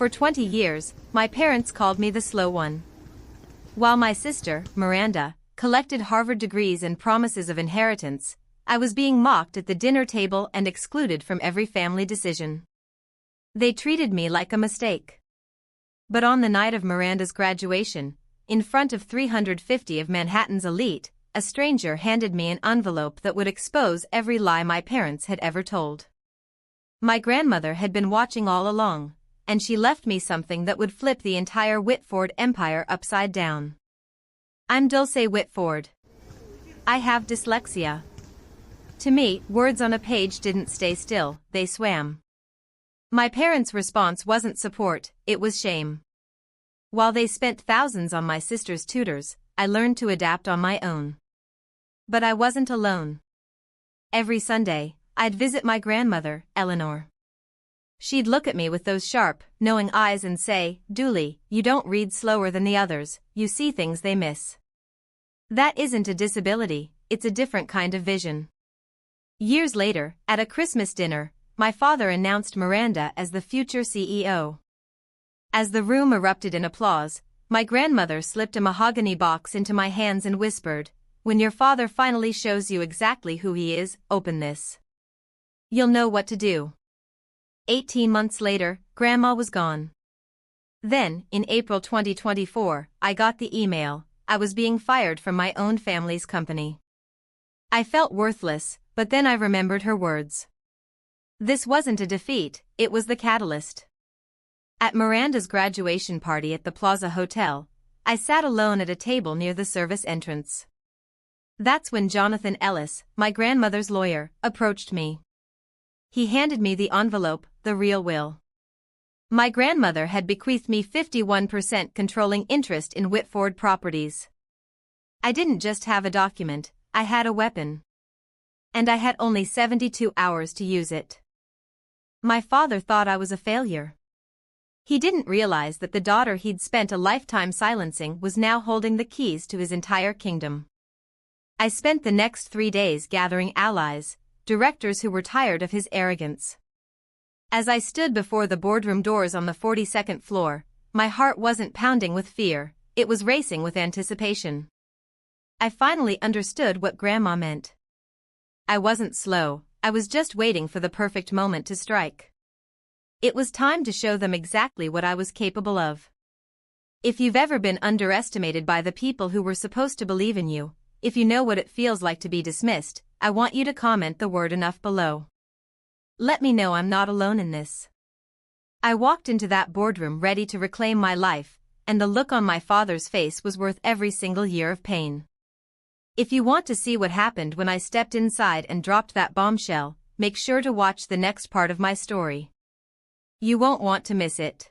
For 20 years, my parents called me the slow one. While my sister, Miranda, collected Harvard degrees and promises of inheritance, I was being mocked at the dinner table and excluded from every family decision. They treated me like a mistake. But on the night of Miranda's graduation, in front of 350 of Manhattan's elite, a stranger handed me an envelope that would expose every lie my parents had ever told. My grandmother had been watching all along, and she left me something that would flip the entire Whitford empire upside down. I'm Dulce Whitford. I have dyslexia. To me, words on a page didn't stay still, they swam. My parents' response wasn't support, it was shame. While they spent thousands on my sister's tutors, I learned to adapt on my own. But I wasn't alone. Every Sunday, I'd visit my grandmother, Eleanor. She'd look at me with those sharp, knowing eyes and say, "Dooley, you don't read slower than the others, you see things they miss. That isn't a disability, it's a different kind of vision." Years later, at a Christmas dinner, my father announced Miranda as the future CEO. As the room erupted in applause, my grandmother slipped a mahogany box into my hands and whispered, "When your father finally shows you exactly who he is, open this. You'll know what to do." 18 months later, Grandma was gone. Then, in April 2024, I got the email, I was being fired from my own family's company. I felt worthless, but then I remembered her words. This wasn't a defeat, it was the catalyst. At Miranda's graduation party at the Plaza Hotel, I sat alone at a table near the service entrance. That's when Jonathan Ellis, my grandmother's lawyer, approached me. He handed me the envelope, the real will. My grandmother had bequeathed me 51% controlling interest in Whitford properties. I didn't just have a document, I had a weapon. And I had only 72 hours to use it. My father thought I was a failure. He didn't realize that the daughter he'd spent a lifetime silencing was now holding the keys to his entire kingdom. I spent the next 3 days gathering allies, directors who were tired of his arrogance. As I stood before the boardroom doors on the 42nd floor, my heart wasn't pounding with fear, it was racing with anticipation. I finally understood what Grandma meant. I wasn't slow, I was just waiting for the perfect moment to strike. It was time to show them exactly what I was capable of. If you've ever been underestimated by the people who were supposed to believe in you, if you know what it feels like to be dismissed, I want you to comment the word enough below. Let me know I'm not alone in this. I walked into that boardroom ready to reclaim my life, and the look on my father's face was worth every single year of pain. If you want to see what happened when I stepped inside and dropped that bombshell, make sure to watch the next part of my story. You won't want to miss it.